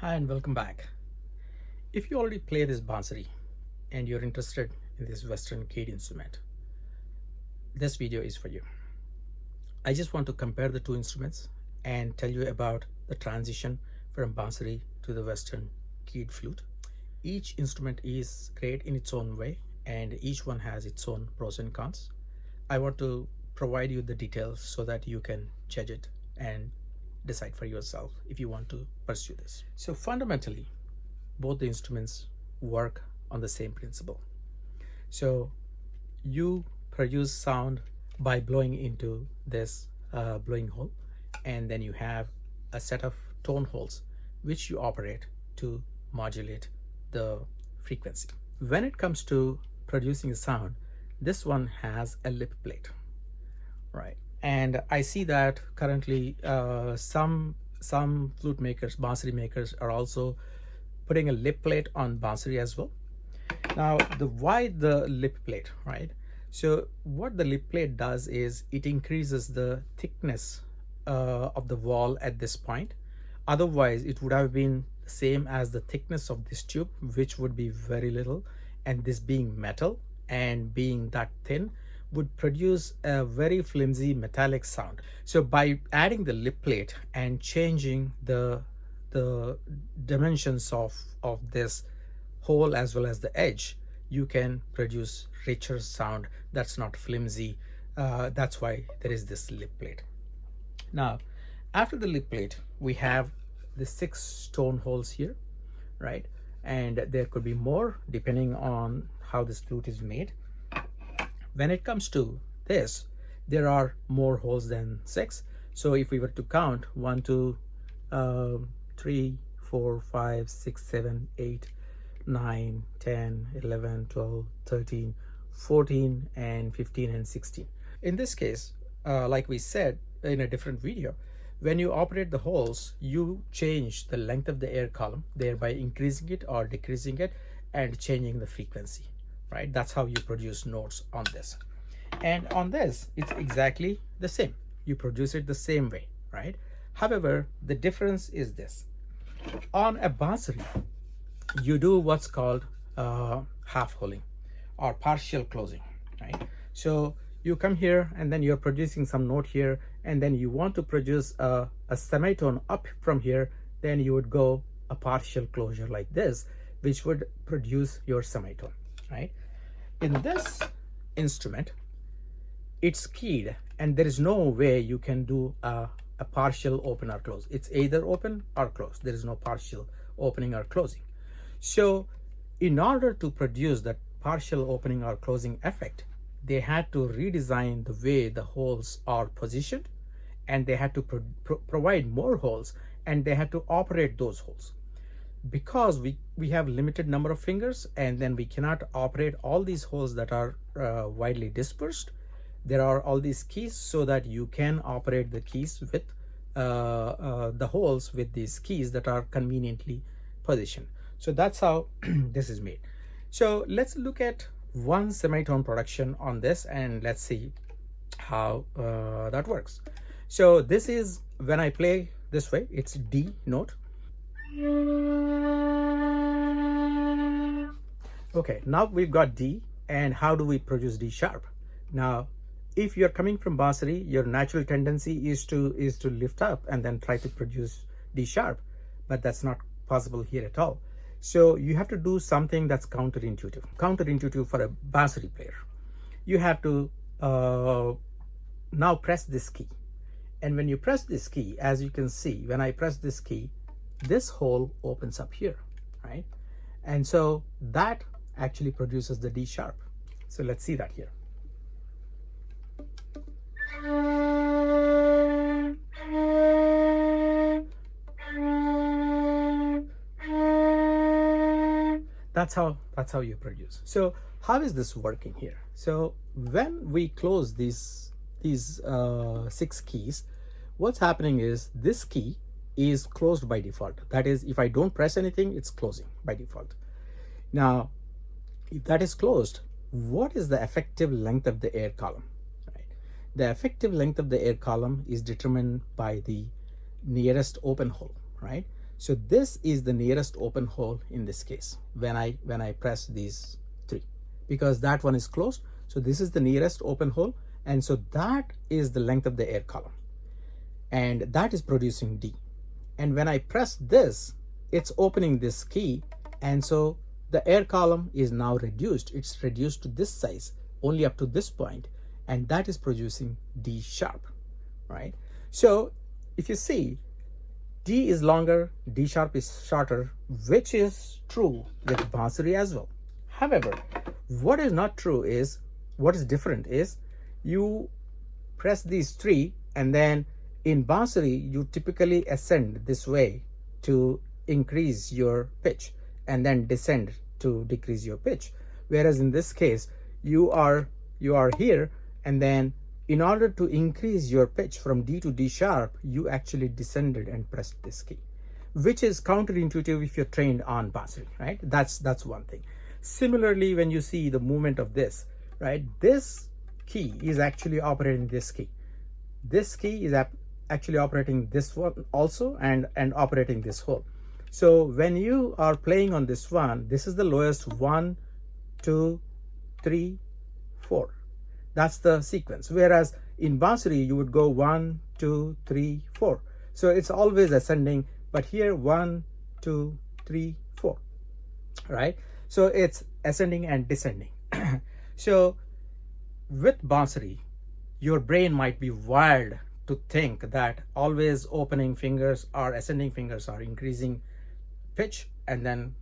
Hi and welcome back. If you already play this Bansuri and you're interested in this Western keyed instrument, this video is for you. I just want to compare the two instruments and tell you about the transition from Bansuri to the Western keyed flute. Each instrument is great in its own way and each one has its own pros and cons. I want to provide you the details so that you can judge it and decide for yourself if you want to pursue this. So fundamentally, both the instruments work on the same principle. So you produce sound by blowing into this blowing hole, and then you have a set of tone holes which you operate to modulate the frequency. When it comes to producing sound, this one has a lip plate, right? And I see that currently some flute makers, Bansuri makers, are also putting a lip plate on Bansuri as well. Now, why the lip plate, right? So what the lip plate does is it increases the thickness of the wall at this point. Otherwise, it would have been the same as the thickness of this tube, which would be very little. And this being metal and being that thin would produce a very flimsy metallic sound. So by adding the lip plate and changing the dimensions of this hole as well as the edge, you can produce richer sound that's not flimsy. That's why there is this lip plate. Now, after the lip plate, we have the 6 tone holes here, right? And there could be more depending on how this flute is made. When it comes to this, there are more holes than 6. So if we were to count 1, 2, 3, 4, 5, 6, 7, 8, 9, 10, 11, 12, 13, 14, and 15 and 16. In this case, like we said in a different video, when you operate the holes, you change the length of the air column, thereby increasing it or decreasing it and changing the frequency, right? That's how you produce notes on this. And on this, it's exactly the same. You produce it the same way, right? However, the difference is this. On a Bansuri, you do what's called half holing or partial closing, right? So you come here and then you're producing some note here, and then you want to produce a semitone up from here, then you would go a partial closure like this, which would produce your semitone, right? In this instrument, it's keyed and there is no way you can do a partial open or close. It's either open or closed. There is no partial opening or closing. So in order to produce that partial opening or closing effect, they had to redesign the way the holes are positioned, and they had to provide more holes, and they had to operate those holes. Because we have limited number of fingers, and then we cannot operate all these holes that are widely dispersed, there are all these keys so that you can operate the keys with the holes with these keys that are conveniently positioned. So that's how this is made. So let's look at one semitone production on this and let's see how that works. So this is when I play this way, it's D note. Okay, now we've got D, and how do we produce D sharp? Now, if you're coming from Bansuri, your natural tendency is to lift up and then try to produce D sharp, but that's not possible here at all. So you have to do something that's counterintuitive for a Bansuri player. You have to now press this key. And when you press this key, as you can see, when I press this key, this hole opens up here, right? And so that actually produces the D sharp. So let's see that here. That's how you produce. So how is this working here? So when we close these 6 keys, what's happening is this key is closed by default. That is, if I don't press anything, it's closing by default. Now, if that is closed, what is the effective length of the air column? Right? The effective length of the air column is determined by the nearest open hole, right? So this is the nearest open hole in this case when I press these three, because that one is closed. So this is the nearest open hole, and so that is the length of the air column, and that is producing D. And when I press this, it's opening this key, and so the air column is now reduced. It's reduced to this size, only up to this point, and that is producing D sharp, right? So if you see, D is longer, D sharp is shorter, which is true with Bansuri as well. However, what is not true is, what is different is, you press these three, and then in Bansuri, you typically ascend this way to increase your pitch, and then descend to decrease your pitch. Whereas in this case, you are here, and then in order to increase your pitch from D to D sharp, you actually descended and pressed this key, which is counterintuitive if you're trained on Bansuri, right? That's one thing. Similarly, when you see the movement of this, right, this key is actually operating this key. This key is actually operating this one also, and operating this hole. So when you are playing on this one, this is the lowest 1, 2, 3, 4. That's the sequence. Whereas in Bansuri, you would go 1, 2, 3, 4. So it's always ascending, but here 1, 2, 3, 4, right? So it's ascending and descending. So with Bansuri, your brain might be wired to think that always opening fingers or ascending fingers are increasing pitch, and then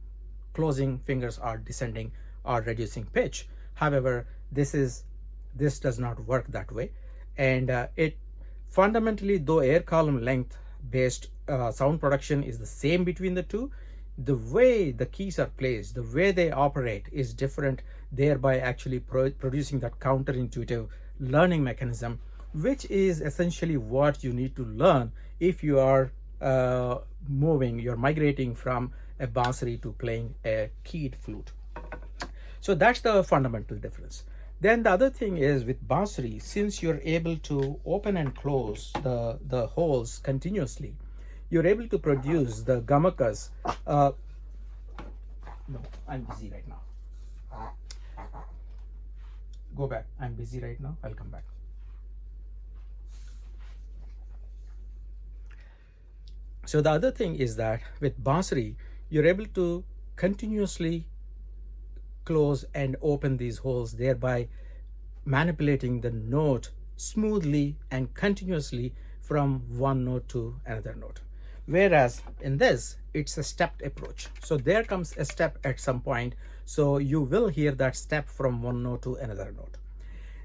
closing fingers are descending or reducing pitch. However, this does not work that way. And it fundamentally, though air column length based sound production is the same between the two, the way the keys are placed, the way they operate is different, thereby actually producing that counterintuitive learning mechanism, which is essentially what you need to learn if you are you're migrating from a Bansuri to playing a keyed flute. So that's the fundamental difference. Then the other thing is, with Bansuri, since you're able to open and close the holes continuously, you're able to produce the gamakas. No, I'm busy right now. Go back. I'm busy right now. I'll come back. So the other thing is that with Bansuri, you're able to continuously close and open these holes, thereby manipulating the note smoothly and continuously from one note to another note. Whereas in this, it's a stepped approach. So there comes a step at some point. So you will hear that step from one note to another note.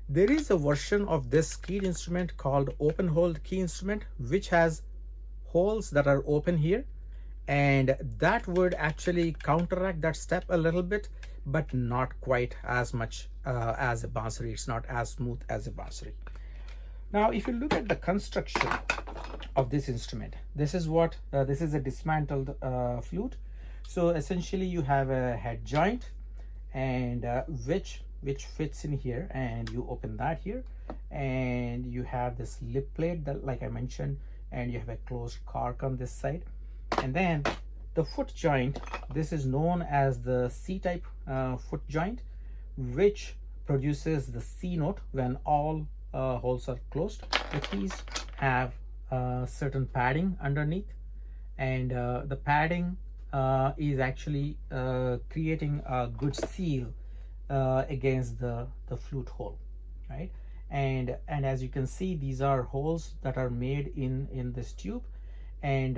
There is a version of this keyed instrument called open hole key instrument, which has holes that are open here, and that would actually counteract that step a little bit, but not quite as much as a Bansuri. It's not as smooth as a Bansuri. Now, if you look at the construction of this instrument, this is what this is a dismantled flute. So essentially, you have a head joint, and which fits in here, and you open that here, and you have this lip plate that, like I mentioned, and you have a closed cork on this side. And then the foot joint, this is known as the C-type foot joint, which produces the C note when all holes are closed. The keys have certain padding underneath, and the padding is actually creating a good seal against the flute hole, right? And as you can see, these are holes that are made in this tube, and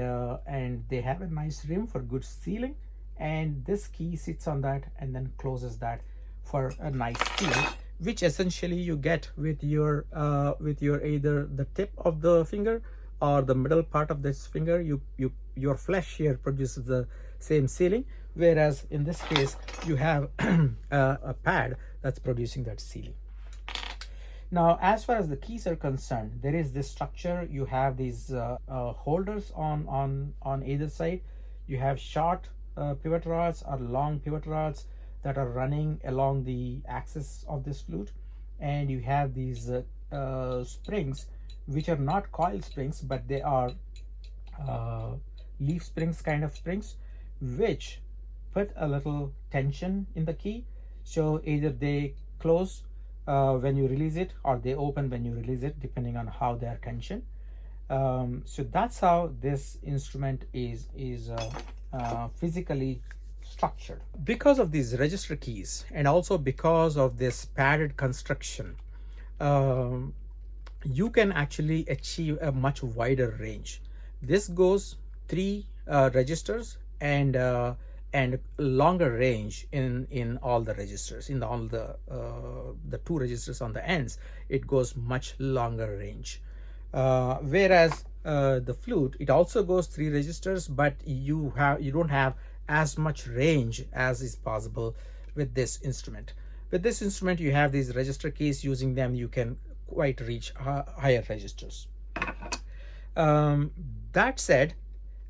they have a nice rim for good sealing, and this key sits on that and then closes that for a nice seal, which essentially you get with your either the tip of the finger or the middle part of this finger. Your flesh here produces the same sealing, whereas in this case you have a pad that's producing that sealing. Now, as far as the keys are concerned, there is this structure. You have these holders on either side. You have short pivot rods or long pivot rods that are running along the axis of this flute, and you have these springs, which are not coil springs, but they are leaf springs kind of springs, which put a little tension in the key. So either they close when you release it, or they open when you release it, depending on how they are tensioned. So that's how this instrument is physically structured. Because of these register keys, and also because of this padded construction, you can actually achieve a much wider range. This goes 3 registers and longer range in all the registers. In all the 2 registers on the ends, it goes much longer range. Whereas the flute, it also goes 3 registers, but you don't have as much range as is possible with this instrument. With this instrument, you have these register keys. Using them, you can quite reach higher registers. That said,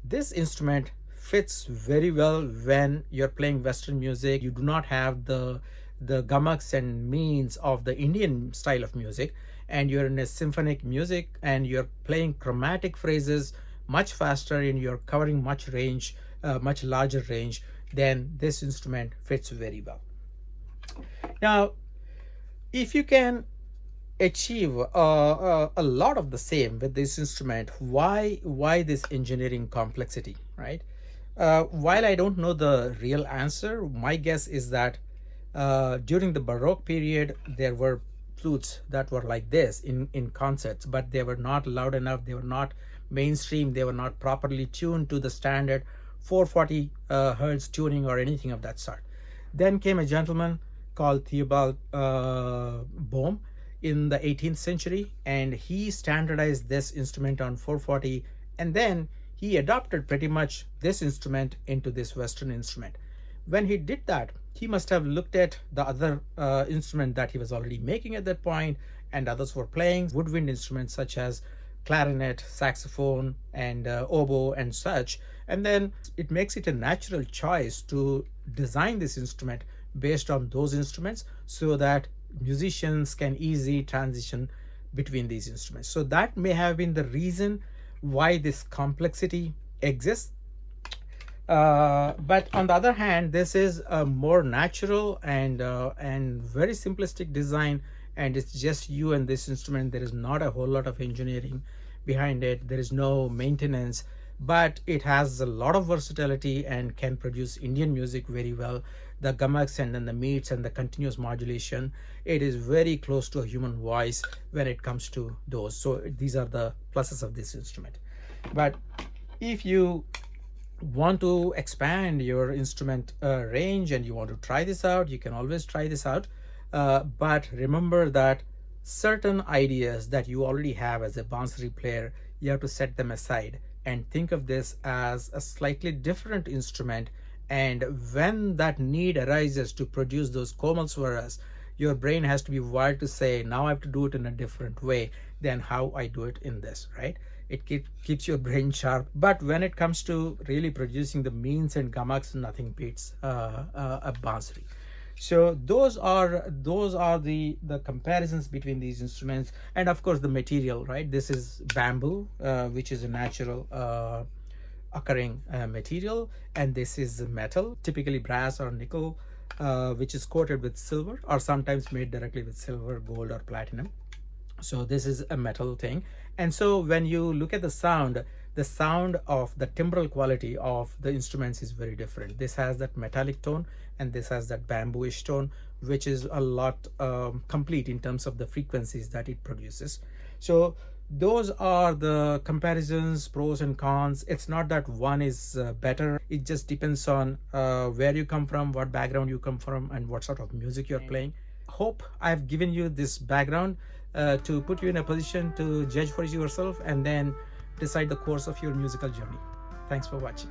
this instrument fits very well when you're playing Western music. You do not have the gamuks and means of the Indian style of music, and you're in a symphonic music and you're playing chromatic phrases much faster and you're covering much range, much larger range. Then this instrument fits very well. Now, if you can achieve a lot of the same with this instrument, why this engineering complexity, right? While I don't know the real answer, my guess is that during the Baroque period, there were flutes that were like this in concerts, but they were not loud enough, they were not mainstream, they were not properly tuned to the standard 440 hertz tuning or anything of that sort. Then came a gentleman called Theobald Bohm in the 18th century, and he standardized this instrument on 440, and then he adopted pretty much this instrument into this Western instrument. When he did that, he must have looked at the other instrument that he was already making at that point, and others were playing woodwind instruments such as clarinet, saxophone, and oboe and such, and then it makes it a natural choice to design this instrument based on those instruments so that musicians can easily transition between these instruments. So that may have been the reason why this complexity exists. But on the other hand, this is a more natural and very simplistic design, and it's just you and this instrument. There is not a whole lot of engineering behind it. There is no maintenance, but it has a lot of versatility and can produce Indian music very well. The gamuks and then the meets and the continuous modulation, it is very close to a human voice when it comes to those. So these are the pluses of this instrument. But if you want to expand your instrument range and you want to try this out, you can always try this out. But remember that certain ideas that you already have as a Bansuri player, you have to set them aside and think of this as a slightly different instrument. And when that need arises to produce those komal swaras, your brain has to be wired to say, now I have to do it in a different way than how I do it in this, right? It keeps your brain sharp. But when it comes to really producing the means and gamuks, nothing beats a Bansuri. So those are the comparisons between these instruments. And of course the material, right? This is bamboo, which is a natural occurring material, and this is metal, typically brass or nickel, which is coated with silver or sometimes made directly with silver, gold, or platinum. So this is a metal thing. And so when you look at the sound of the timbral quality of the instruments is very different. This has that metallic tone and this has that bambooish tone, which is a lot complete in terms of the frequencies that it produces. So those are the comparisons, pros and cons. It's not that one is better. It just depends on where you come from, what background you come from, and what sort of music you're playing. Hope I've given you this background to put you in a position to judge for yourself and then decide the course of your musical journey. Thanks for watching.